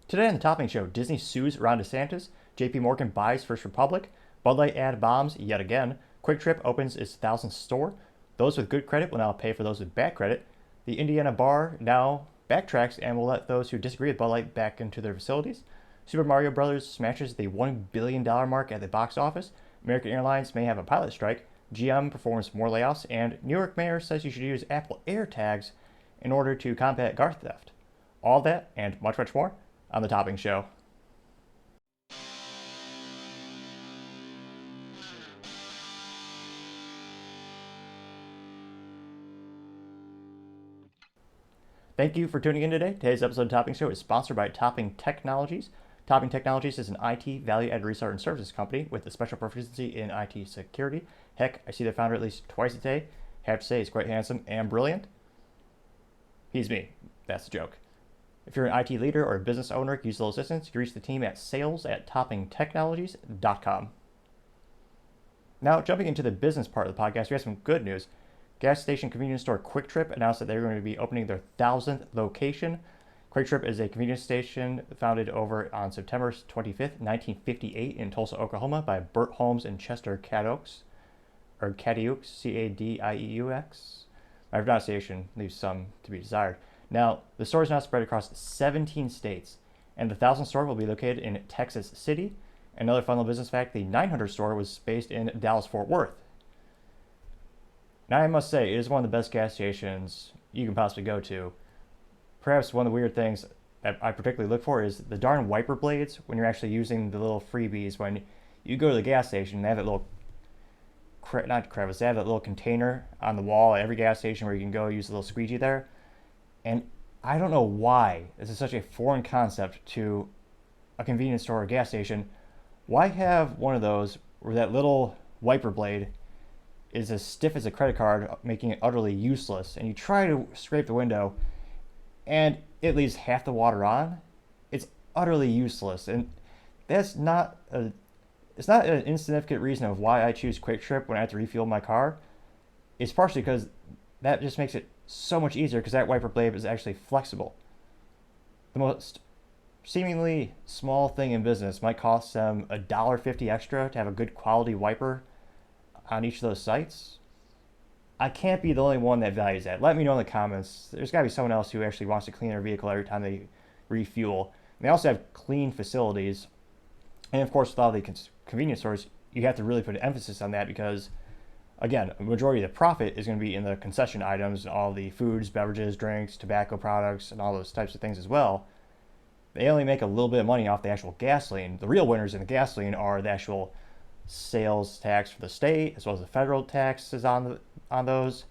Today on the Topping Show, Disney sues Ron DeSantis, JP Morgan buys First Republic, Bud Light ad bombs yet again, QuikTrip opens its 1,000th store, those with good credit will now pay for those with bad credit, the Indiana bar now backtracks and will let those who disagree with Bud Light back into their facilities, Super Mario Bros. Smashes the $1 billion mark at the box office, American Airlines may have a pilot strike, GM performs more layoffs, and New York mayor says you should use Apple AirTags in order to combat car theft. All that and much, much more on The Topping Show. Thank you for tuning in today. Today's episode of Topping Show is sponsored by Topping Technologies. Topping Technologies is an IT value-added reseller and services company with a special proficiency in IT security. Heck, I see their founder at least twice a day. Have to say, he's quite handsome and brilliant. He's me. That's the joke. If you're an IT leader or a business owner, use little assistance, you can reach the team at sales@toppingtechnologies.com. Now, jumping into the business part of the podcast, we have some good news. Gas station convenience store QuikTrip announced that they're going to be opening their 1,000th location. QuikTrip is a convenience station founded over on September 25th, 1958 in Tulsa, Oklahoma by Bert Holmes and Chester Cadieux, C-A-D-I-E-U-X. My pronunciation leaves some to be desired. Now, the store is now spread across 17 states, and the 1,000th store will be located in Texas City. Another fun little business fact, the 900 store was based in Dallas-Fort Worth. Now, I must say, it is one of the best gas stations you can possibly go to. Perhaps one of the weird things that I particularly look for is the darn wiper blades when you're actually using the little freebies. When you go to the gas station, they have that little, not crevice, they have that little container on the wall at every gas station where you can go use a little squeegee there. And I don't know why this is such a foreign concept to a convenience store or gas station. Why have one of those where that little wiper blade is as stiff as a credit card, making it utterly useless, and you try to scrape the window and it leaves half the water on? It's utterly useless, and it's not an insignificant reason of why I choose QuikTrip when I have to refuel my car. It's partially because that just makes it so much easier because that wiper blade is actually flexible. The most seemingly small thing in business might cost them $1.50 extra to have a good quality wiper on each of those sites. I can't be the only one that values that. Let me know in the comments. There's got to be someone else who actually wants to clean their vehicle every time they refuel. And they also have clean facilities. And of course, with all the convenience stores, you have to really put an emphasis on that because, again, a majority of the profit is going to be in the concession items, all the foods, beverages, drinks, tobacco products, and all those types of things as well. They only make a little bit of money off the actual gasoline. The real winners in the gasoline are the actual sales tax for the state, as well as the federal taxes on those,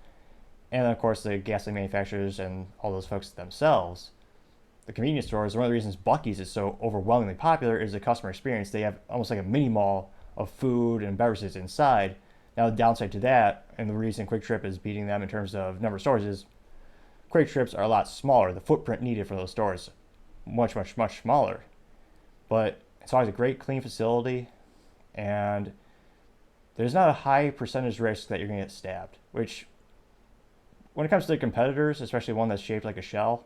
and of course the gasoline manufacturers and all those folks themselves. The convenience stores, one of the reasons Buc-ee's is so overwhelmingly popular is the customer experience. They have almost like a mini mall of food and beverages inside. Now the downside to that, and the reason QuikTrip is beating them in terms of number of stores, is QuikTrips are a lot smaller. The footprint needed for those stores much, much, much smaller. But it's always a great clean facility, and there's not a high percentage risk that you're going to get stabbed, which when it comes to the competitors, especially one that's shaped like a shell,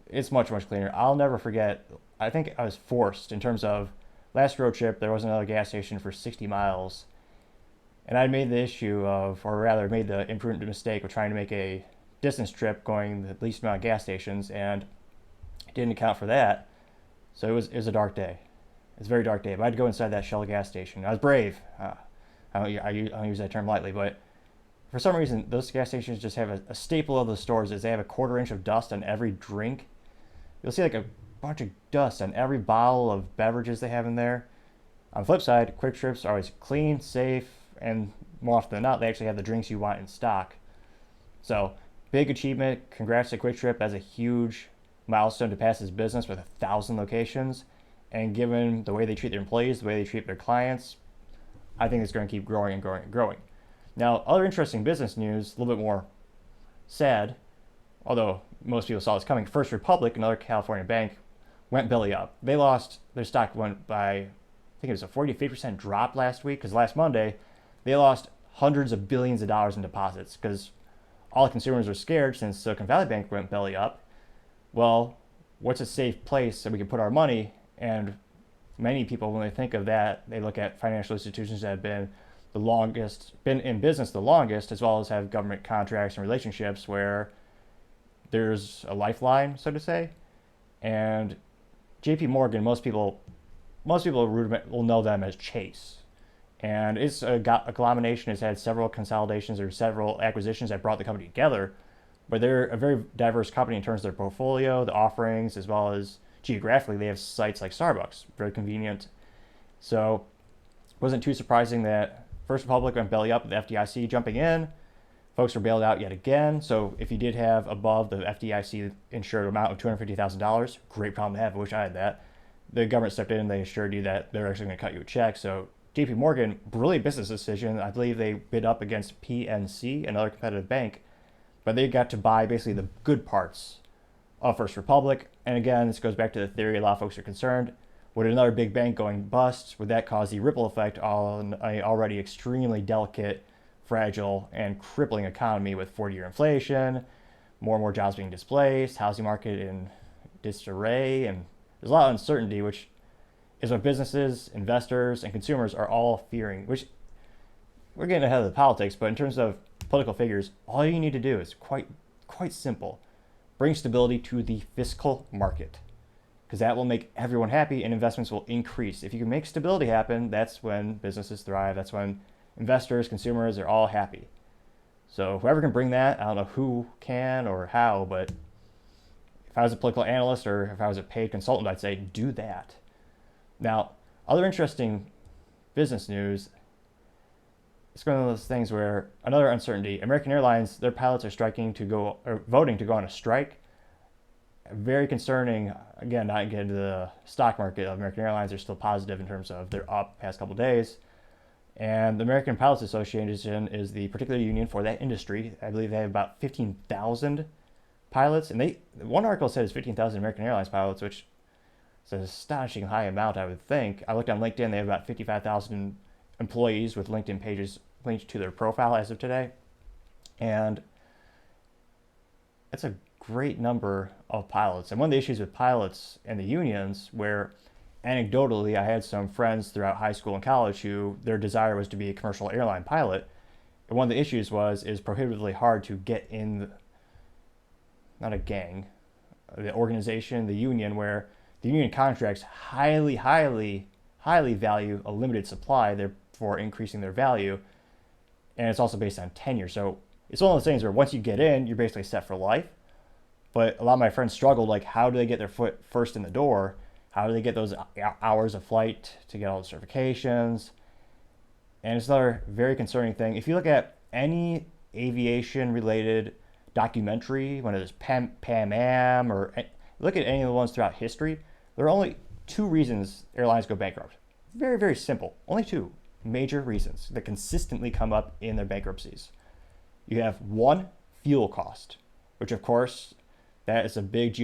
it's much, much cleaner. I'll never forget, I think I was forced in terms of last road trip, there was another gas station for 60 miles, and I made the issue of, or rather made the imprudent mistake of trying to make a distance trip going the least amount of gas stations, and it didn't account for that. So it was a dark day. It's a very dark day. But I had to go inside that Shell gas station. I was brave. I don't use that term lightly, but for some reason, those gas stations just have a staple of the stores is they have a 1/4 inch of dust on every drink. You'll see like a bunch of dust on every bottle of beverages they have in there. On the flip side, QuikTrips are always clean, safe, and more often than not, they actually have the drinks you want in stock. So, big achievement. Congrats to QuikTrip. That's a huge milestone to pass this business with 1,000 locations. And given the way they treat their employees, the way they treat their clients, I think it's going to keep growing and growing and growing. Now, other interesting business news, a little bit more sad, although most people saw this coming. First Republic, another California bank, went belly up. They lost, their stock went by, I think it was a 40 to 50% drop last week, because last Monday, they lost hundreds of billions of dollars in deposits, because all consumers were scared since Silicon Valley Bank went belly up. Well, what's a safe place that we can put our money? And many people, when they think of that, they look at financial institutions that have been in business the longest, as well as have government contracts and relationships where there's a lifeline, so to say. And JP Morgan, most people will know them as Chase. And it's a agglomeration. It's had several consolidations or several acquisitions that brought the company together. But they're a very diverse company in terms of their portfolio, the offerings, as well as geographically. They have sites like Starbucks, very convenient. So it wasn't too surprising that First Republic went belly up with the FDIC jumping in. Folks were bailed out yet again. So if you did have above the FDIC insured amount of $250,000, great problem to have. I wish I had that. The government stepped in and they assured you that they're actually going to cut you a check. So JP Morgan, brilliant business decision. I believe they bid up against PNC, another competitive bank, but they got to buy basically the good parts of First Republic. And again, this goes back to the theory a lot of folks are concerned. Would another big bank going bust, would that cause the ripple effect on an already extremely delicate, fragile, and crippling economy with 40-year inflation, more and more jobs being displaced, housing market in disarray, and there's a lot of uncertainty, which is what businesses, investors, and consumers are all fearing, which we're getting ahead of the politics, but in terms of political figures, all you need to do is quite simple. Bring stability to the fiscal market, because that will make everyone happy and investments will increase. If you can make stability happen, that's when businesses thrive. That's when investors, consumers are all happy. So whoever can bring that, I don't know who can or how, but if I was a political analyst or if I was a paid consultant, I'd say do that. Now, other interesting business news, it's one of those things where another uncertainty. American Airlines, their pilots are voting to go on a strike. Very concerning. Again, not getting into the stock market of American Airlines. They're still positive in terms of they're up past couple of days. And the American Pilots Association is the particular union for that industry. I believe they have about 15,000 pilots. And one article says 15,000 American Airlines pilots, which is an astonishing high amount, I would think. I looked on LinkedIn. They have about 55,000 employees with LinkedIn pages linked to their profile as of today. And that's a great number of pilots. And one of the issues with pilots and the unions, where anecdotally I had some friends throughout high school and college who their desire was to be a commercial airline pilot. And one of the issues is prohibitively hard to get in, not a gang, the organization, the union, where the union contracts highly value a limited supply, therefore increasing their value. And it's also based on tenure. So it's one of those things where once you get in, you're basically set for life. But a lot of my friends struggled, like, how do they get their foot first in the door? How do they get those hours of flight to get all the certifications? And it's another very concerning thing. If you look at any aviation-related documentary, whether it's Pan Am, or look at any of the ones throughout history, there are only two reasons airlines go bankrupt. Very, very simple. Only two major reasons that consistently come up in their bankruptcies. You have one, fuel cost, which of course, that is a big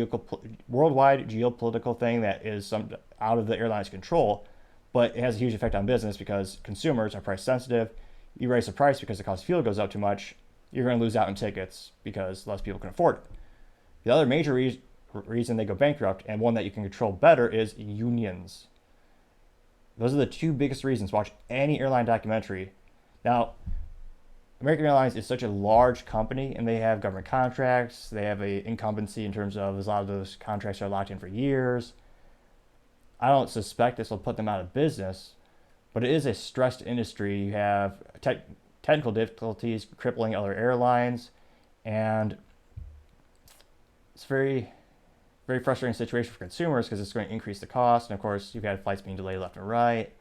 worldwide geopolitical thing that is out of the airline's control, but it has a huge effect on business because consumers are price sensitive. You raise the price because the cost of fuel goes up too much, you're going to lose out on tickets because less people can afford it. The other major reason they go bankrupt, and one that you can control better, is unions. Those are the two biggest reasons. Watch any airline documentary. Now, American Airlines is such a large company, and they have government contracts. They have an incumbency in terms of a lot of those contracts are locked in for years. I don't suspect this will put them out of business, but it is a stressed industry. You have technical difficulties crippling other airlines, and it's a very, very frustrating situation for consumers because it's going to increase the cost. And of course, you've had flights being delayed left and right.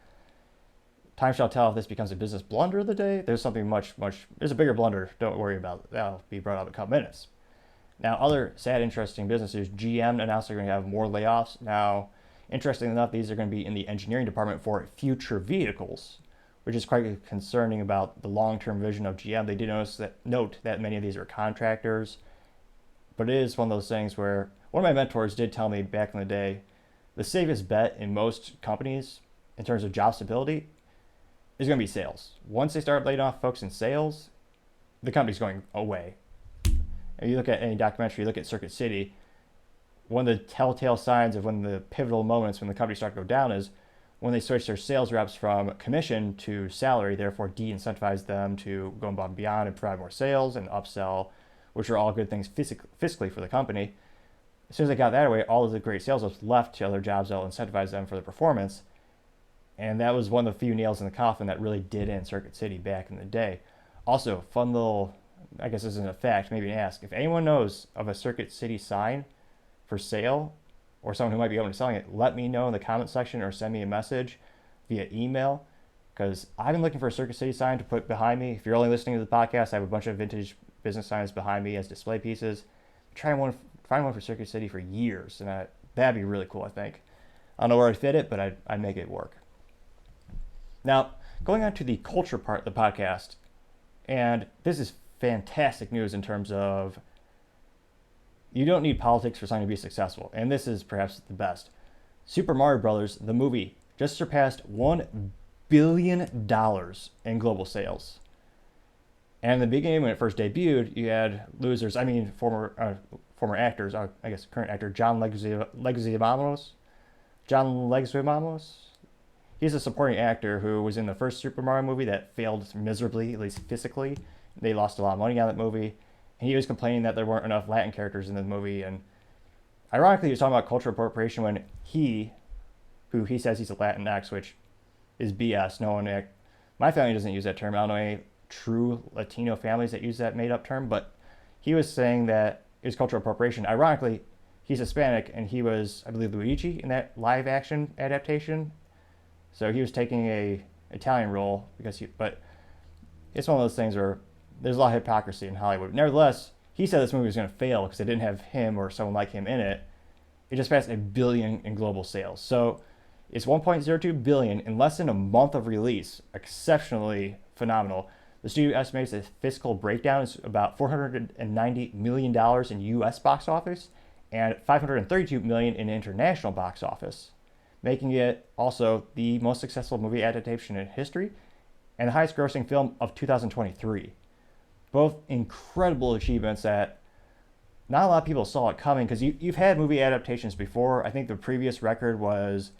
Time shall tell if this becomes a business blunder of the day. There's something there's a bigger blunder. Don't worry about it. That'll be brought up in a couple minutes. Now, other sad, interesting businesses. GM announced they're going to have more layoffs. Now, interestingly enough, these are going to be in the engineering department for future vehicles, which is quite concerning about the long-term vision of GM. They did note that many of these are contractors, but it is one of those things where one of my mentors did tell me back in the day, the safest bet in most companies in terms of job stability is going to be sales. Once they start laying off folks in sales, the company's going away. And you look at any documentary, you look at Circuit City, one of the telltale signs of when the pivotal moments when the company start to go down is when they switch their sales reps from commission to salary, therefore de-incentivize them to go above and beyond and provide more sales and upsell, which are all good things fiscally for the company. As soon as they got that away, all of the great sales reps left to other jobs that will incentivize them for their performance. And that was one of the few nails in the coffin that really did in Circuit City back in the day. Also, fun little, I guess this isn't a fact, maybe ask, if anyone knows of a Circuit City sign for sale or someone who might be open to selling it, let me know in the comment section or send me a message via email, because I've been looking for a Circuit City sign to put behind me. If you're only listening to the podcast, I have a bunch of vintage business signs behind me as display pieces. Find one for Circuit City for years, and that'd be really cool, I think. I don't know where I'd fit it, but I'd make it work. Now, going on to the culture part of the podcast, and this is fantastic news in terms of you don't need politics for something to be successful, and this is perhaps the best. Super Mario Brothers, the movie, just surpassed $1 billion in global sales. And in the beginning, when it first debuted, you had losers, former actors, I guess current actor John Leguizamo. He's a supporting actor who was in the first Super Mario movie that failed miserably, at least physically. They lost a lot of money on that movie. And he was complaining that there weren't enough Latin characters in the movie. And ironically, he was talking about cultural appropriation when he says he's a Latinx, which is BS. My family doesn't use that term. I don't know any true Latino families that use that made-up term, but he was saying that it was cultural appropriation. Ironically, he's Hispanic, and he was, I believe, Luigi in that live-action adaptation. So he was taking a Italian role but it's one of those things where there's a lot of hypocrisy in Hollywood. Nevertheless, he said this movie was going to fail because they didn't have him or someone like him in it. It just passed $1 billion in global sales. So it's $1.02 billion in less than a month of release. Exceptionally phenomenal. The studio estimates the fiscal breakdown is about $490 million in U.S. box office and $532 million in international box office, making it also the most successful movie adaptation in history and the highest grossing film of 2023. Both incredible achievements that not a lot of people saw it coming, because you've had movie adaptations before. I think the previous record was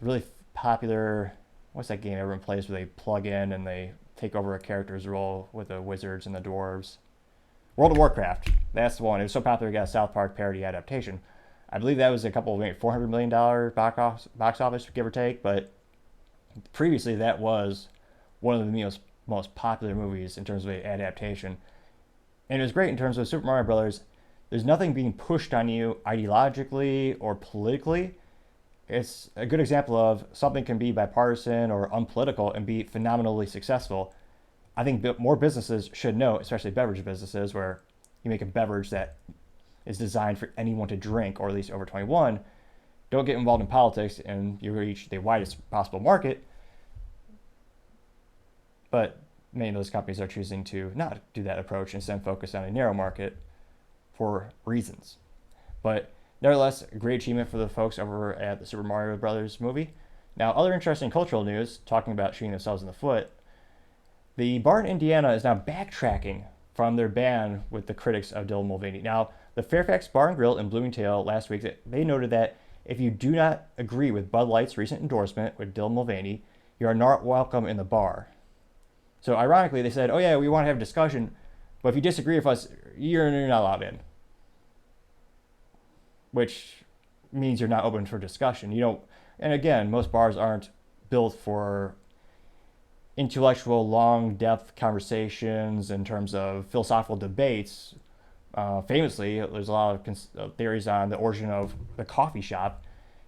really popular. What's that game everyone plays where they plug in and they take over a character's role with the wizards and the dwarves? World of Warcraft. That's the one. It was so popular it got a South Park parody adaptation. I believe that was a couple of maybe $400 million box office, give or take, but previously that was one of the most popular movies in terms of adaptation. And it was great in terms of Super Mario Brothers. There's nothing being pushed on you ideologically or politically. It's a good example of something can be bipartisan or unpolitical and be phenomenally successful. I think more businesses should know, especially beverage businesses, where you make a beverage that is designed for anyone to drink, or at least over 21. Don't get involved in politics and you reach the widest possible market. But many of those companies are choosing to not do that approach and instead focus on a narrow market for reasons. But nevertheless, a great achievement for the folks over at the Super Mario Brothers movie. Now, other interesting cultural news, talking about shooting themselves in the foot. The bar in Indiana is now backtracking from their ban with the critics of Dylan Mulvaney. Now, the Fairfax Bar and Grill in Bloomingdale last week, they noted that if you do not agree with Bud Light's recent endorsement with Dylan Mulvaney, you are not welcome in the bar. So ironically, they said, oh yeah, we want to have a discussion, but if you disagree with us, you're not allowed in. Which means you're not open for discussion. And again, most bars aren't built for intellectual, long, depth conversations in terms of philosophical debates. Famously, there's a lot of theories on the origin of the coffee shop.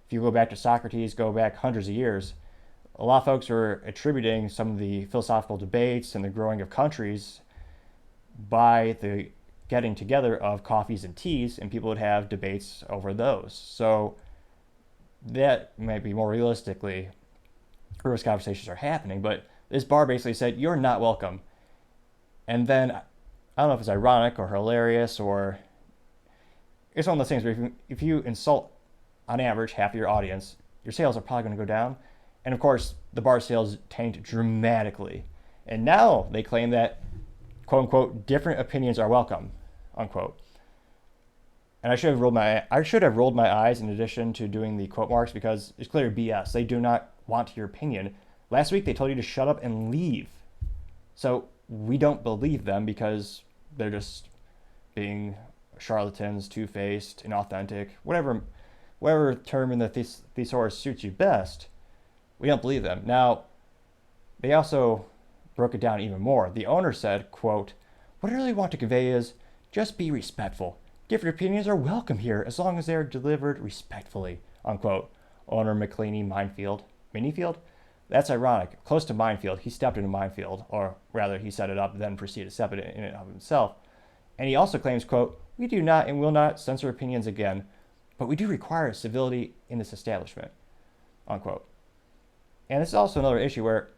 If you go back to Socrates, go back hundreds of years, a lot of folks are attributing some of the philosophical debates and the growing of countries by the getting together of coffees and teas, and people would have debates over those. So that might be more realistically where those conversations are happening, but this bar basically said, you're not welcome. And then, I don't know if it's ironic or hilarious, or it's one of those things where if you insult, on average, half of your audience, your sales are probably going to go down. And of course, the bar sales tanked dramatically. And now they claim that, quote unquote, different opinions are welcome, unquote. And I should have rolled my eyes in addition to doing the quote marks because it's clear BS. They do not want your opinion. Last week they told you to shut up and leave. So we don't believe them because they're just being charlatans, two-faced, inauthentic, whatever term in the thesaurus suits you best. We don't believe them. Now, they also broke it down even more. The owner said, quote, "What I really want to convey is just be respectful. Different opinions are welcome here as long as they are delivered respectfully," unquote. Owner McCleany Minifield? That's ironic. Close to minefield, he stepped into minefield, or rather, he set it up, then proceeded to step it in and of himself. And he also claims, quote, "We do not and will not censor opinions again, but we do require civility in this establishment," unquote. And this is also another issue where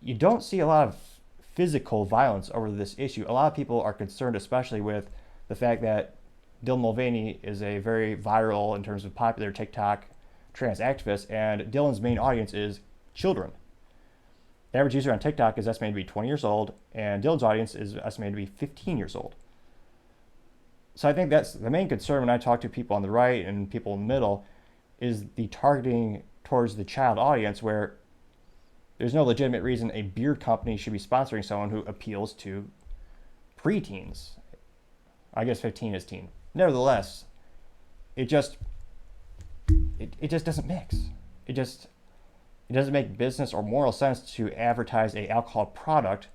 you don't see a lot of physical violence over this issue. A lot of people are concerned, especially with the fact that Dylan Mulvaney is a very viral, in terms of popular TikTok trans activist, and Dylan's main audience is children. The average user on TikTok is estimated to be 20 years old, and Dylan's audience is estimated to be 15 years old. So I think that's the main concern when I talk to people on the right and people in the middle, is the targeting towards the child audience, where there's no legitimate reason a beard company should be sponsoring someone who appeals to preteens. I guess 15 is teen. Nevertheless, it just doesn't mix. It doesn't make business or moral sense to advertise a alcohol product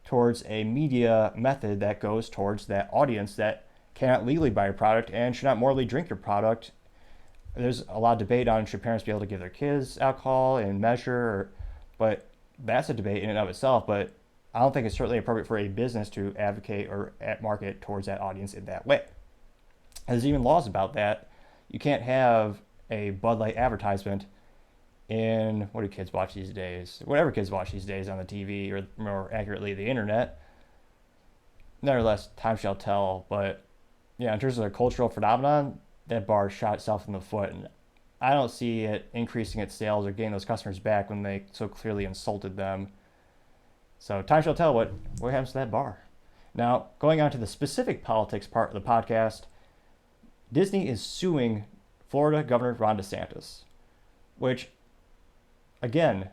towards a media method that goes towards that audience that cannot legally buy your product and should not morally drink your product. There's a lot of debate on should parents be able to give their kids alcohol in measure, but that's a debate in and of itself. But I don't think it's certainly appropriate for a business to advocate or market towards that audience in that way. There's even laws about that. You can't have a Bud Light advertisement in, what do kids watch these days? Whatever kids watch these days on the TV, or more accurately, the internet. Nevertheless, time shall tell. But yeah, in terms of a cultural phenomenon, that bar shot itself in the foot, and I don't see it increasing its sales or getting those customers back when they so clearly insulted them. So time shall tell what happens to that bar. Now, going on to the specific politics part of the podcast, Disney is suing Florida Governor Ron DeSantis, which, again,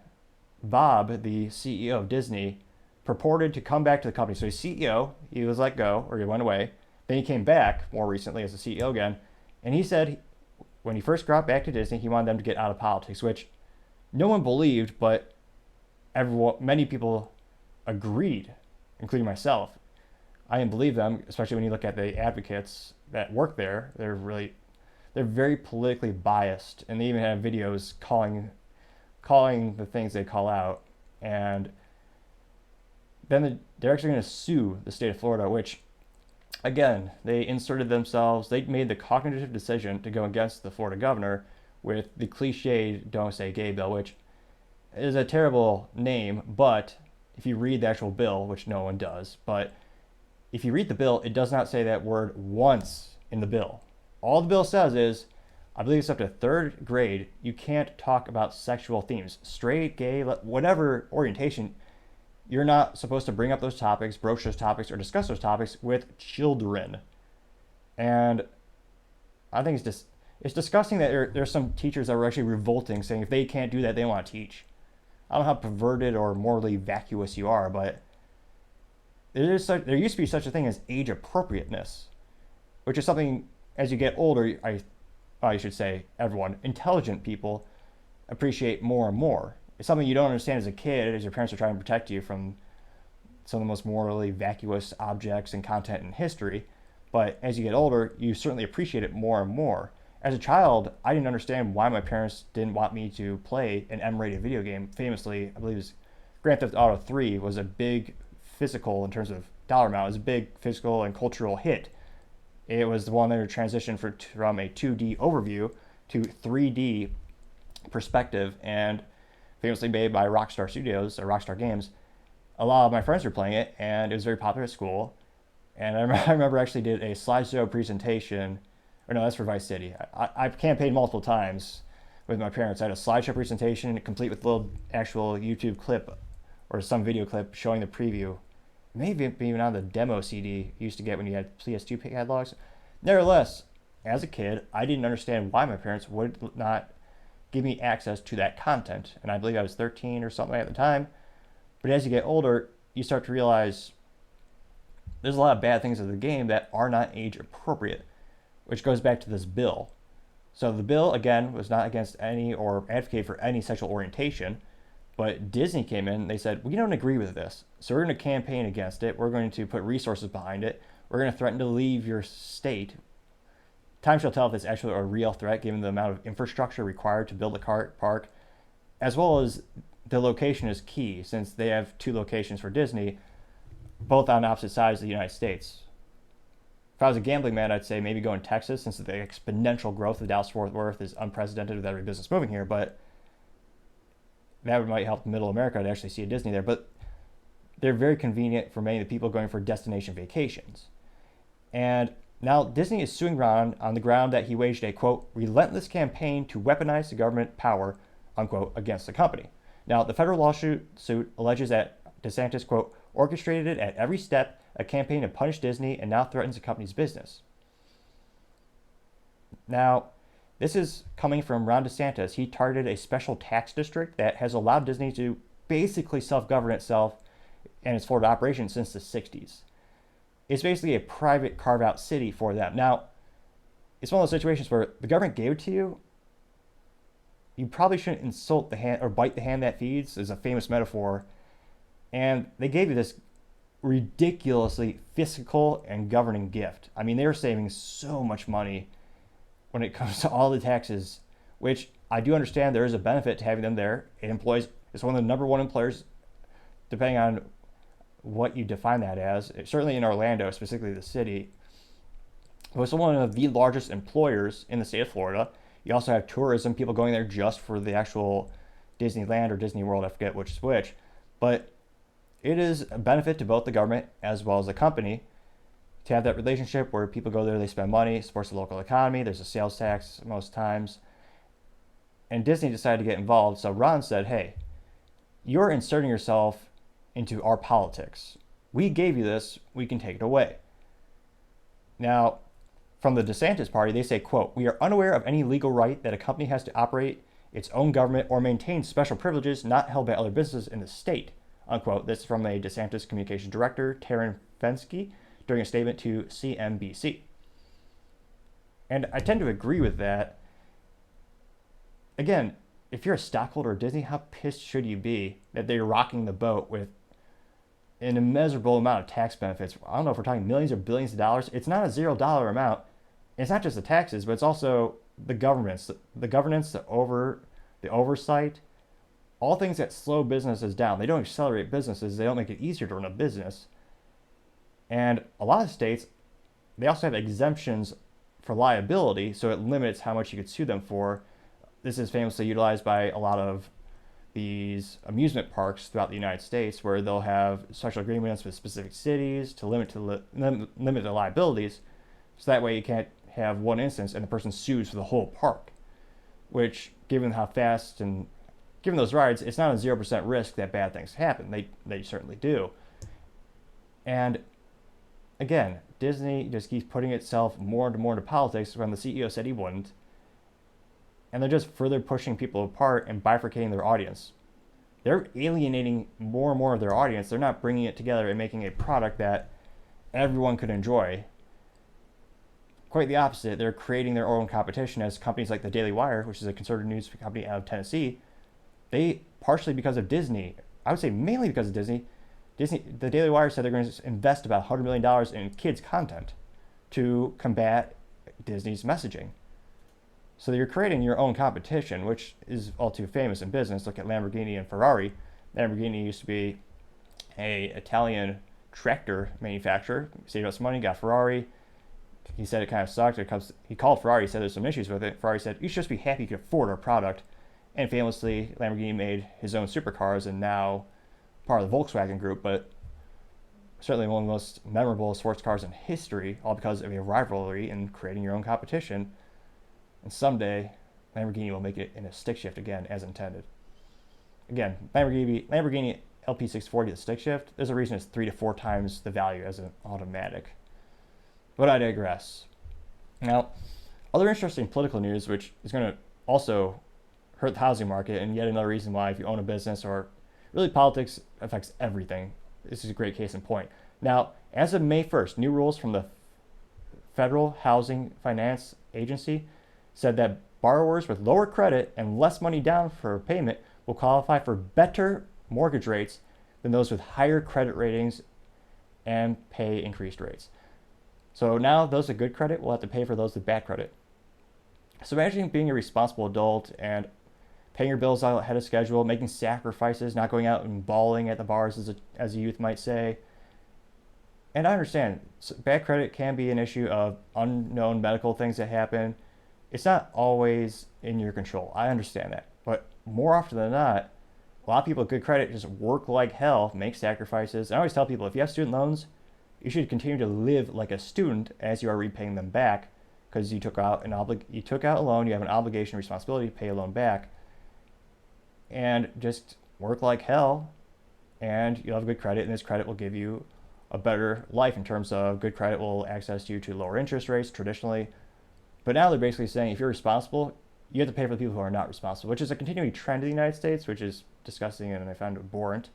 Bob, the CEO of Disney, purported to come back to the company. So he's CEO, he was let go, or he went away. Then he came back more recently as the CEO again, and he said when he first got back to Disney, he wanted them to get out of politics, which no one believed, but many people agreed, including myself. I didn't believe them, especially when you look at the advocates that work there. They're very politically biased, and they even have videos calling the things they call out. And then they're actually going to sue the state of Florida, which, again, they inserted themselves. They made the cognitive decision to go against the Florida governor with the cliched "Don't Say Gay" bill, which is a terrible name, but if you read the actual bill, which no one does, but if you read the bill, it does not say that word once in the bill. All the bill says is, I believe it's up to third grade, you can't talk about sexual themes. Straight, gay, whatever orientation, you're not supposed to bring up those topics, broach those topics, or discuss those topics with children. And I think it's disgusting that there's some teachers that were actually revolting, saying if they can't do that, they don't want to teach. I don't know how perverted or morally vacuous you are, but there used to be such a thing as age appropriateness, which is something, as you get older, I should say everyone, intelligent people appreciate more and more. It's something you don't understand as a kid, as your parents are trying to protect you from some of the most morally vacuous objects and content in history. But as you get older, you certainly appreciate it more and more. As a child, I didn't understand why my parents didn't want me to play an M-rated video game. Famously, I believe it was Grand Theft Auto 3 was a big physical, in terms of dollar amount, it was a big physical and cultural hit. It was the one that transitioned from a 2D overview to 3D perspective, and famously made by Rockstar Studios or Rockstar Games. A lot of my friends were playing it, and it was very popular at school. And I remember actually did a slideshow presentation, or no, that's for Vice City. I've campaigned multiple times with my parents. I had a slideshow presentation complete with a little actual YouTube clip or some video clip showing the preview. Maybe even on the demo CD you used to get when you had PS2 catalogs. Nevertheless, as a kid, I didn't understand why my parents would not give me access to that content. And I believe I was 13 or something at the time. But as you get older, you start to realize there's a lot of bad things in the game that are not age appropriate, which goes back to this bill. So the bill, again, was not against any or advocate for any sexual orientation, but Disney came in and they said, we don't agree with this. So we're going to campaign against it. We're going to put resources behind it. We're going to threaten to leave your state. Time shall tell if it's actually a real threat given the amount of infrastructure required to build a park, as well as the location is key since they have 2 locations for Disney, both on opposite sides of the United States. If I was a gambling man, I'd say maybe go in Texas since the exponential growth of Dallas-Fort Worth is unprecedented with every business moving here, but that might help middle America to actually see a Disney there. But they're very convenient for many of the people going for destination vacations. And now Disney is suing Ron on the ground that he waged a, quote, relentless campaign to weaponize the government power, unquote, against the company. Now, the federal lawsuit alleges that DeSantis, quote, orchestrated at every step a campaign to punish Disney and now threatens the company's business. Now, this is coming from Ron DeSantis. He targeted a special tax district that has allowed Disney to basically self-govern itself and its Florida operation since the 60s. It's basically a private carve-out city for them. Now, it's one of those situations where the government gave it to you. You probably shouldn't insult the hand or bite the hand that feeds, is a famous metaphor. And they gave you this ridiculously fiscal and governing gift. I mean, they were saving so much money when it comes to all the taxes, which I do understand there is a benefit to having them there. It's one of the number one employers, depending on what you define that as. Certainly in Orlando, specifically the city, it was one of the largest employers in the state of Florida. You also have tourism, people going there just for the actual Disneyland or Disney World, I forget which is which. But it is a benefit to both the government as well as the company to have that relationship where people go there, they spend money, supports the local economy, there's a sales tax most times. And Disney decided to get involved, so Ron said, hey, you're inserting yourself into our politics. We gave you this, we can take it away. Now, from the DeSantis party, they say, quote, we are unaware of any legal right that a company has to operate its own government or maintain special privileges not held by other businesses in the state, unquote. This is from a DeSantis communications director, Taryn Fensky, during a statement to CNBC. And I tend to agree with that. Again, if you're a stockholder of Disney, how pissed should you be that they're rocking the boat with an immeasurable amount of tax benefits? I don't know if we're talking millions or billions of dollars. It's not a $0 amount. It's not just the taxes, but it's also the governance, the oversight, all things that slow businesses down. They don't accelerate businesses. They don't make it easier to run a business. And a lot of states, they also have exemptions for liability, so it limits how much you could sue them for. This is famously utilized by a lot of these amusement parks throughout the United States, where they'll have special agreements with specific cities to limit the liabilities, so that way you can't have one instance and the person sues for the whole park, which, given how fast and given those rides, it's not a 0% risk that bad things happen. They certainly do. And again, Disney just keeps putting itself more and more into politics when the CEO said he wouldn't. And they're just further pushing people apart and bifurcating their audience. They're alienating more and more of their audience. They're not bringing it together and making a product that everyone could enjoy. Quite the opposite. They're creating their own competition as companies like the Daily Wire, which is a conservative news company out of Tennessee. They, partially because of Disney, I would say mainly because of Disney, the Daily Wire said they're going to invest about $100 million in kids' content to combat Disney's messaging. So you're creating your own competition, which is all too famous in business. Look at Lamborghini and Ferrari. Lamborghini used to be an Italian tractor manufacturer. Saved up some money, got Ferrari. He said it kind of sucked. He called Ferrari, said there's some issues with it. Ferrari said, you should just be happy you could afford our product. And famously, Lamborghini made his own supercars and now part of the Volkswagen group, but certainly one of the most memorable sports cars in history, all because of a rivalry in creating your own competition. And someday, Lamborghini will make it in a stick shift again, as intended. Again, Lamborghini LP640, the stick shift, there's a reason it's 3 to 4 times the value as an automatic. But I digress. Now, Other interesting political news, which is going to also hurt the housing market, and yet another reason why if you own a business or really politics affects everything. This is a great case in point. Now, as of May 1st, new rules from the Federal Housing Finance Agency said that borrowers with lower credit and less money down for payment will qualify for better mortgage rates than those with higher credit ratings and pay increased rates. So now those with good credit will have to pay for those with bad credit. So imagine being a responsible adult and paying your bills out ahead of schedule, making sacrifices, not going out and bawling at the bars as a youth might say. And I understand bad credit can be an issue of unknown medical things that happen. It's not always in your control. I understand that. But more often than not, a lot of people with good credit just work like hell, make sacrifices. I always tell people, if you have student loans, you should continue to live like a student as you are repaying them back, because you took out a loan, you have an obligation, responsibility to pay a loan back, and just work like hell, and you'll have good credit, and this credit will give you a better life in terms of good credit will access you to lower interest rates traditionally. But now they're basically saying if you're responsible, you have to pay for the people who are not responsible, which is a continuing trend in the United States, which is disgusting and I find abhorrent.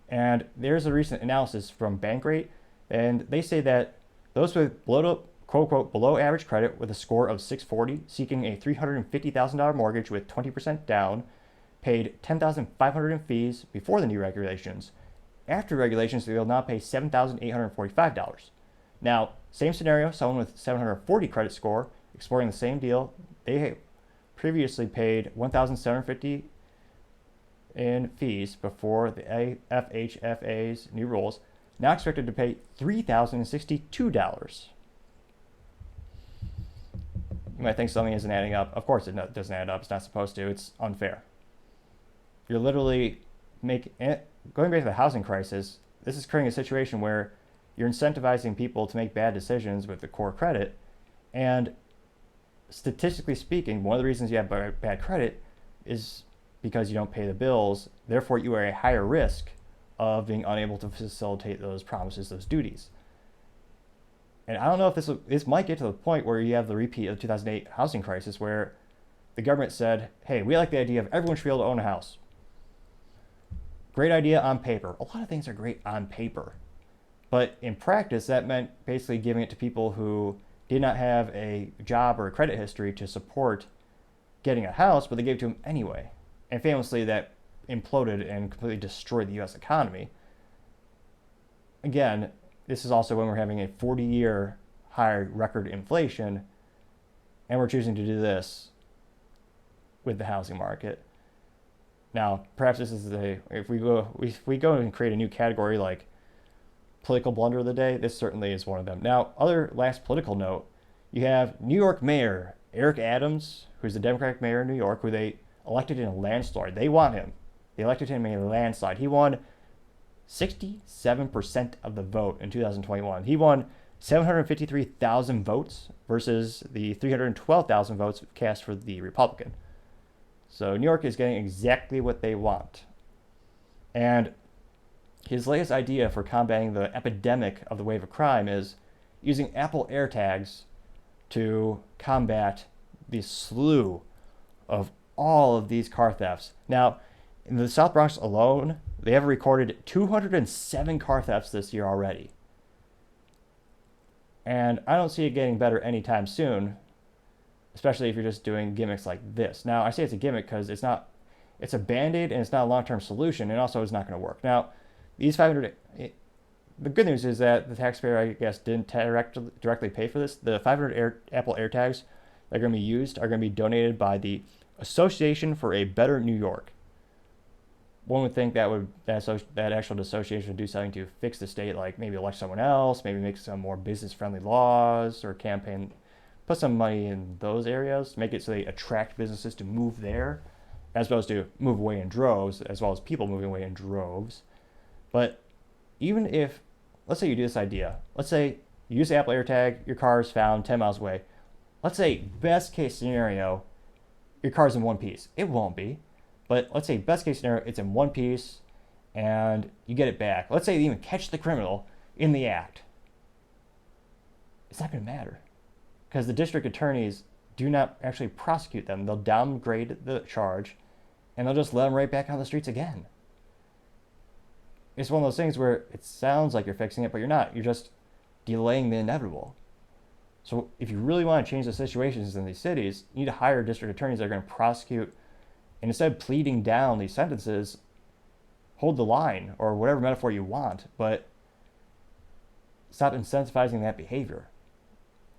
And there's a recent analysis from Bankrate, and they say that those with quote unquote below average credit with a score of 640 seeking a $350,000 mortgage with 20% down paid $10,500 in fees before the new regulations. After regulations, they'll now pay $7,845. Now, same scenario, someone with 740 credit score exploring the same deal, they previously paid $1,750 in fees before the FHFA's new rules, now expected to pay $3,062. You might think something isn't adding up. Of course it doesn't add up. It's not supposed to. It's unfair. You're literally going back to the housing crisis, this is creating a situation where you're incentivizing people to make bad decisions with the core credit. And statistically speaking, one of the reasons you have bad credit is because you don't pay the bills. Therefore, you are at a higher risk of being unable to facilitate those promises, those duties. And I don't know if this might get to the point where you have the repeat of the 2008 housing crisis where the government said, hey, we like the idea of everyone should be able to own a house. Great idea on paper. A lot of things are great on paper. But in practice, that meant basically giving it to people who did not have a job or a credit history to support getting a house, but they gave it to them anyway. And famously, that imploded and completely destroyed the U.S. economy. Again, this is also when we're having a 40-year high record inflation, and we're choosing to do this with the housing market. Now, perhaps this is if we go and create a new category like political blunder of the day, this certainly is one of them. Now, other last political note, you have New York Mayor Eric Adams, who's the Democratic mayor of New York, who they elected in a landslide. They want him. They elected him in a landslide. He won 67% of the vote in 2021. He won 753,000 votes versus the 312,000 votes cast for the Republican. So New York is getting exactly what they want. And his latest idea for combating the epidemic of the wave of crime is using Apple AirTags to combat the slew of all of these car thefts. Now, in the South Bronx alone, they have recorded 207 car thefts this year already. And I don't see it getting better anytime soon, especially if you're just doing gimmicks like this. Now, I say it's a gimmick because it's a Band-Aid and it's not a long-term solution, and also it's not going to work. Now, these 500, the good news is that the taxpayer, I guess, didn't directly pay for this. The 500 Apple AirTags that are going to be used are going to be donated by the Association for a Better New York. One would think that actual association would do something to fix the state, like maybe elect someone else, maybe make some more business-friendly laws, or campaign, put some money in those areas, make it so they attract businesses to move there, as opposed to move away in droves, as well as people moving away in droves. But even if, let's say you do this idea, let's say you use the Apple AirTag, your car is found 10 miles away. Let's say best case scenario, your car's in one piece. It won't be. But let's say best case scenario, it's in one piece and you get it back. Let's say you even catch the criminal in the act. It's not going to matter. because the district attorneys do not actually prosecute them. They'll downgrade the charge and they'll just let them right back on the streets again. It's one of those things where it sounds like you're fixing it, but you're not. You're just delaying the inevitable. So if you really want to change the situations in these cities, you need to hire district attorneys that are going to prosecute, and instead of pleading down these sentences, hold the line, or whatever metaphor you want, but stop incentivizing that behavior.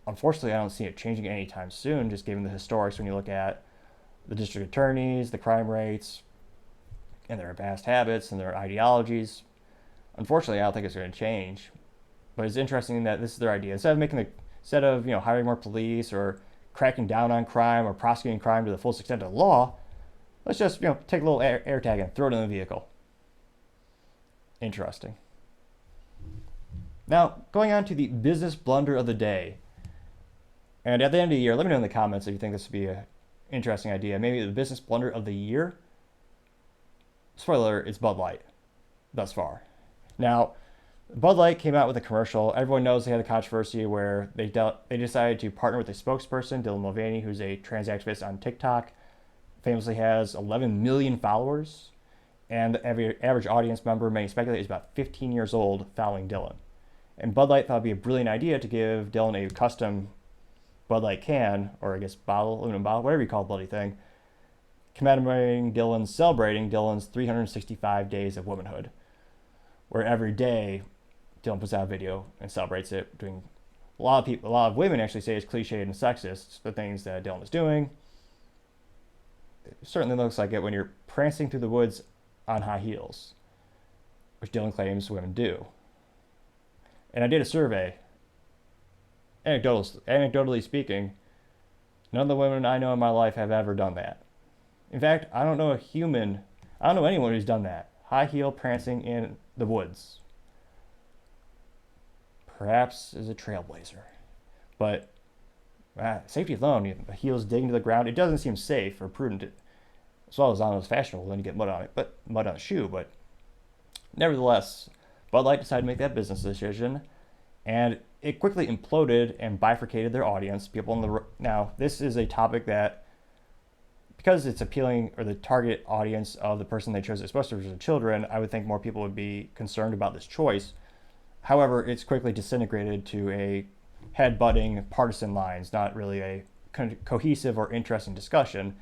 Unfortunately, I don't see it changing anytime soon, just given the historics when you look at the district attorneys, the crime rates, and their past habits and their ideologies. Unfortunately, I don't think it's going to change. But it's interesting that this is their idea. Instead of hiring more police or cracking down on crime or prosecuting crime to the fullest extent of the law, let's just take a little air tag and throw it in the vehicle. Interesting. Now, going on to the business blunder of the day. And at the end of the year, let me know in the comments if you think this would be an interesting idea. Maybe the business blunder of the year. Spoiler, it's Bud Light thus far. Now, Bud Light came out with a commercial. Everyone knows they had a controversy where they decided to partner with a spokesperson, Dylan Mulvaney, who's a trans activist on TikTok. Famously has 11 million followers. And the average audience member, many speculate, is about 15 years old following Dylan. And Bud Light thought it'd be a brilliant idea to give Dylan a custom Bud Light can, or I guess bottle, aluminum bottle, whatever you call the bloody thing, celebrating Dylan's 365 days of womanhood, where every day Dylan puts out a video and celebrates it. Doing a lot of women actually say it's cliched and sexist, the things that Dylan is doing. It certainly looks like it when you're prancing through the woods on high heels, which Dylan claims women do. And I did a survey. Anecdotally speaking, none of the women I know in my life have ever done that. In fact, I don't know anyone who's done that. High heel prancing in the woods. Perhaps as a trailblazer. But safety alone, the heels digging to the ground, it doesn't seem safe or prudent, as well as almost fashionable when you get mud on a shoe. But nevertheless, Bud Light decided to make that business decision, and it quickly imploded and bifurcated their audience. Now, this is a topic that, because it's appealing, or the target audience of the person they chose, especially for children, I would think more people would be concerned about this choice. However, it's quickly disintegrated to a head-butting partisan lines, not really a cohesive or interesting discussion.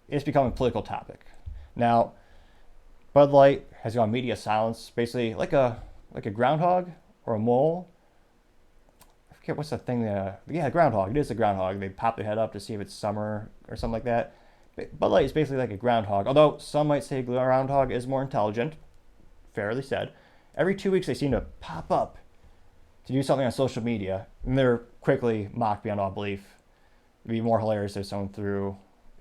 It's become a political topic. Now, Bud Light has gone media silence, basically like a groundhog or a mole. I forget what's the thing groundhog. It is a groundhog. They pop their head up to see if it's summer or something like that. Bud Light is basically like a groundhog, although some might say groundhog is more intelligent. Fairly said. Every 2 weeks they seem to pop up to do something on social media, and they're quickly mocked beyond all belief. It'd be more hilarious if someone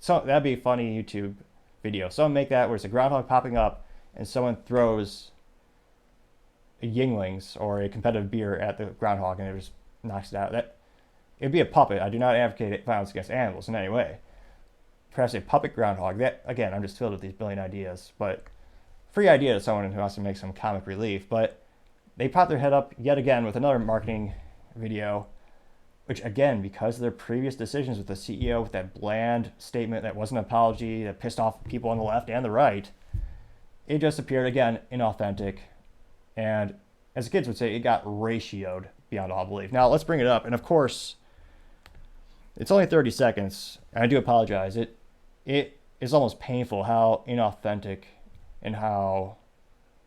that'd be a funny YouTube video. Someone make that where it's a groundhog popping up and someone throws a Yinglings or a competitive beer at the groundhog and it just knocks it out. It'd be a puppet. I do not advocate violence against animals in any way. Perhaps a puppet groundhog. That, again, I'm just filled with these brilliant ideas, but free idea to someone who wants to make some comic relief. But they pop their head up yet again with another marketing video, which again, because of their previous decisions with the CEO, with that bland statement that wasn't an apology, that pissed off people on the left and the right, it just appeared, again, inauthentic. And as the kids would say, it got ratioed beyond all belief. Now, let's bring it up. And of course, it's only 30 seconds. And I do apologize. It is almost painful how inauthentic and how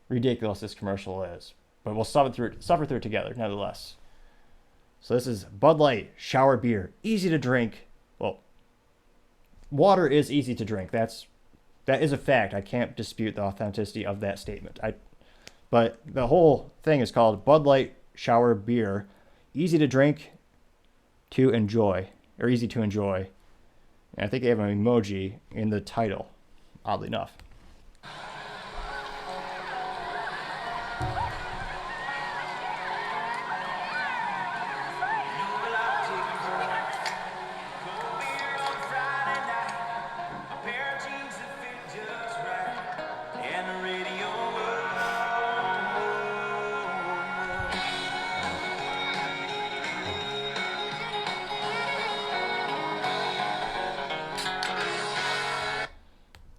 ridiculous this commercial is. But we'll suffer through it together, nonetheless. So this is Bud Light shower beer, easy to drink. Well, water is easy to drink. That is a fact. I can't dispute the authenticity of that statement. But the whole thing is called Bud Light shower beer, easy to drink, to enjoy, or easy to enjoy. And I think they have an emoji in the title, oddly enough.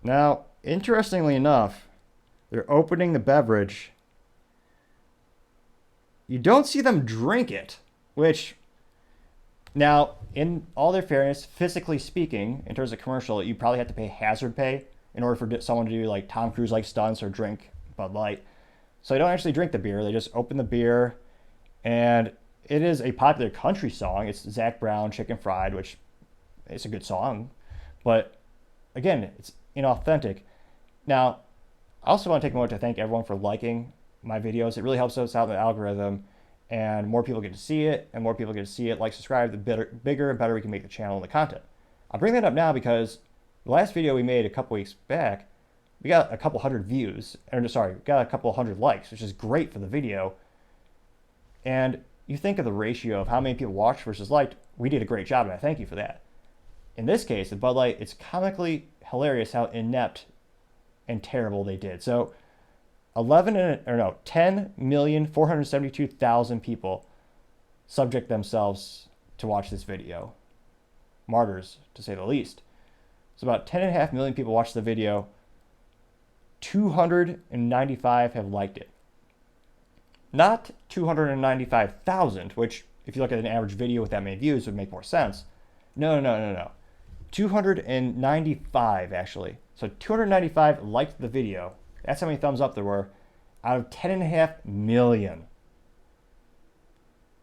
Now, interestingly enough, they're opening the beverage. You don't see them drink it, which, now, in all their fairness, physically speaking, in terms of commercial, you probably have to pay hazard pay in order for someone to do like Tom Cruise like stunts or drink Bud Light. So they don't actually drink the beer. They just open the beer, and it is a popular country song. It's Zach Brown, Chicken Fried, which is a good song. But again, it's inauthentic. Now, I also want to take a moment to thank everyone for liking my videos. It really helps us out in the algorithm, and more people get to see it, and more people get to see it, like, subscribe, the bigger and better we can make the channel and the content. I'll bring that up now because the last video we made a couple weeks back, we got a couple hundred views, or sorry, we got a couple hundred likes, which is great for the video. And you think of the ratio of how many people watched versus liked, we did a great job, and I thank you for that. In this case, the Bud Light, it's comically hilarious how inept and terrible they did. So 10,472,000 people subject themselves to watch this video. Martyrs, to say the least. So about 10.5 million people watched the video. 295 have liked it. Not 295,000, which, if you look at an average video with that many views, would make more sense. No. 295, actually. So 295 liked the video. That's how many thumbs up there were out of 10.5 million.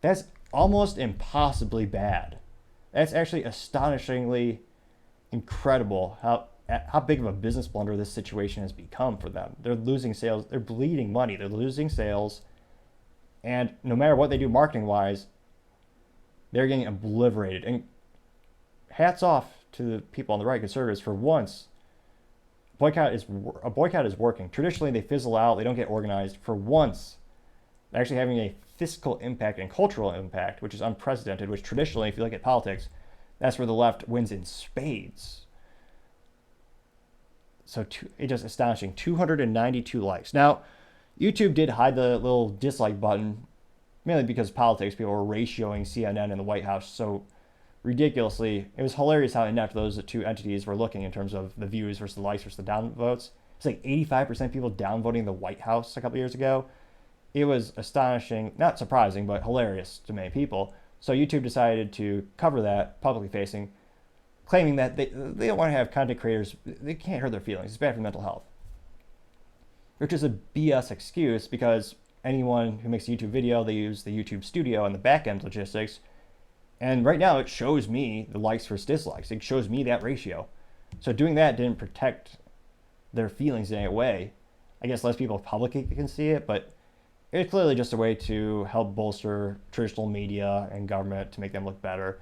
That's almost impossibly bad. That's actually astonishingly incredible how big of a business blunder this situation has become for them. They're losing sales. They're bleeding money. They're losing sales. And no matter what they do marketing-wise, they're getting obliterated. And hats off to the people on the right, conservatives, for once. A boycott is working. Traditionally, they fizzle out. They don't get organized. For once, they're actually having a fiscal impact and cultural impact, which is unprecedented, which traditionally, if you look at politics, that's where the left wins in spades. So it's just astonishing. 292 likes. Now, YouTube did hide the little dislike button, mainly because politics, people were ratioing CNN and the White House so ridiculously. It was hilarious how inept those two entities were looking in terms of the views versus the likes versus the downvotes. It's like 85% people downvoting the White House a couple years ago. It was astonishing, not surprising, but hilarious to many people. So YouTube decided to cover that, publicly facing, claiming that they don't want to have content creators, they can't hurt their feelings. It's bad for mental health. Which is a BS excuse, because anyone who makes a YouTube video, they use the YouTube studio and the back-end logistics. And right now it shows me the likes versus dislikes. It shows me that ratio. So doing that didn't protect their feelings in any way. I guess less people publicly can see it, but it's clearly just a way to help bolster traditional media and government to make them look better.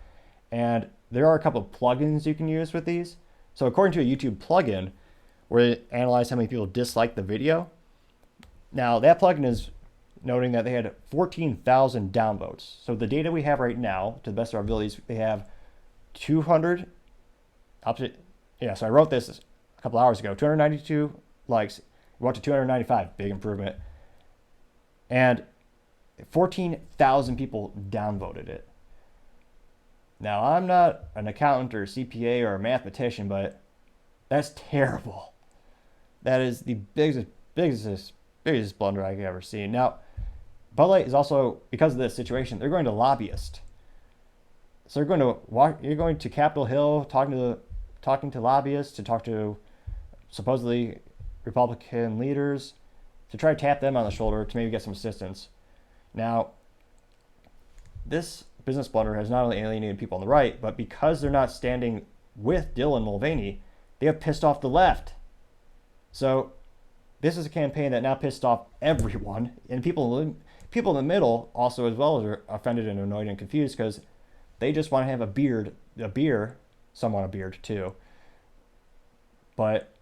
And there are a couple of plugins you can use with these. So according to a YouTube plugin, where it analyzed how many people disliked the video. Now that plugin is noting that they had 14,000 downvotes. So the data we have right now, to the best of our abilities, they have 200. So I wrote this a couple hours ago. 292 likes. We went to 295. Big improvement. And 14,000 people downvoted it. Now, I'm not an accountant or a CPA or a mathematician, but that's terrible. That is the biggest blunder I've ever seen. Now, Bud Light is also, because of this situation, they're going to lobbyists. So you're going to Capitol Hill, talking to lobbyists, to talk to supposedly Republican leaders, to try to tap them on the shoulder to maybe get some assistance. Now, this business blunder has not only alienated people on the right, but because they're not standing with Dylan Mulvaney, they have pissed off the left. So this is a campaign that now pissed off everyone, and people in the middle also as well are offended and annoyed and confused because they just want to have a beer, some want a beard too. But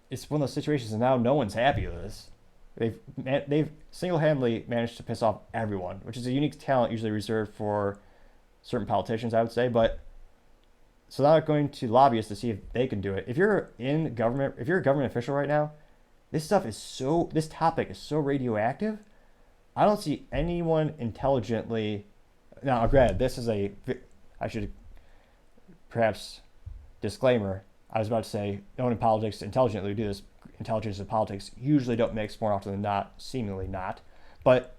it's one of those situations, and now no one's happy with this. They've single-handedly managed to piss off everyone, which is a unique talent usually reserved for certain politicians, I would say. But so now they're going to lobbyists to see if they can do it. If you're in government, if you're a government official right now, this topic is so radioactive. I don't see anyone intelligently. Now, granted, I should perhaps disclaimer. I was about to say, no one in politics intelligently would do this. Intelligence and politics usually don't mix more often than not, seemingly not. But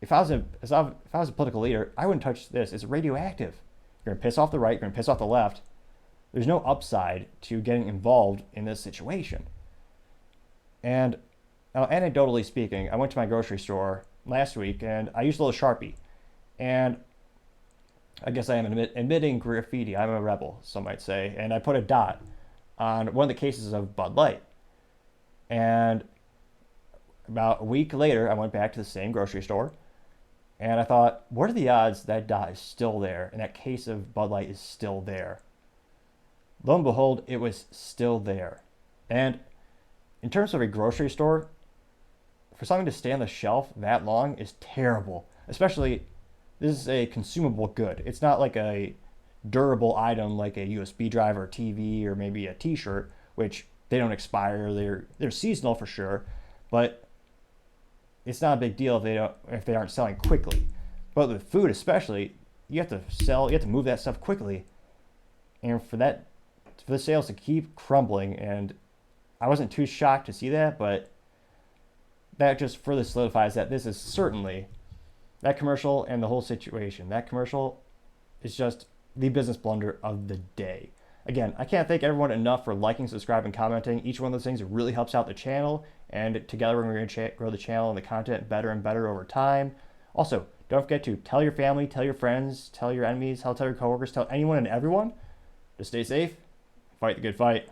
if I was a political leader, I wouldn't touch this. It's radioactive. You're gonna piss off the right. You're gonna piss off the left. There's no upside to getting involved in this situation. And now, anecdotally speaking, I went to my grocery store last week and I used a little Sharpie. And I guess I am admitting graffiti. I'm a rebel, some might say. And I put a dot on one of the cases of Bud Light. And about a week later, I went back to the same grocery store. And I thought, what are the odds that dot is still there and that case of Bud Light is still there? Lo and behold, it was still there. And in terms of a grocery store, for something to stay on the shelf that long is terrible. Especially, this is a consumable good. It's not like a durable item like a USB drive or TV or maybe a t-shirt, which they don't expire. They're seasonal for sure, but it's not a big deal if they aren't selling quickly. But with food especially, you have to move that stuff quickly. And for the sales to keep crumbling, and I wasn't too shocked to see that, but that just further solidifies that this is certainly that commercial and the whole situation. That commercial is just the business blunder of the day. Again, I can't thank everyone enough for liking, subscribing, commenting. Each one of those things really helps out the channel, and together we're going to grow the channel and the content better and better over time. Also, don't forget to tell your family, tell your friends, tell your enemies, tell your coworkers, tell anyone and everyone to stay safe, fight the good fight.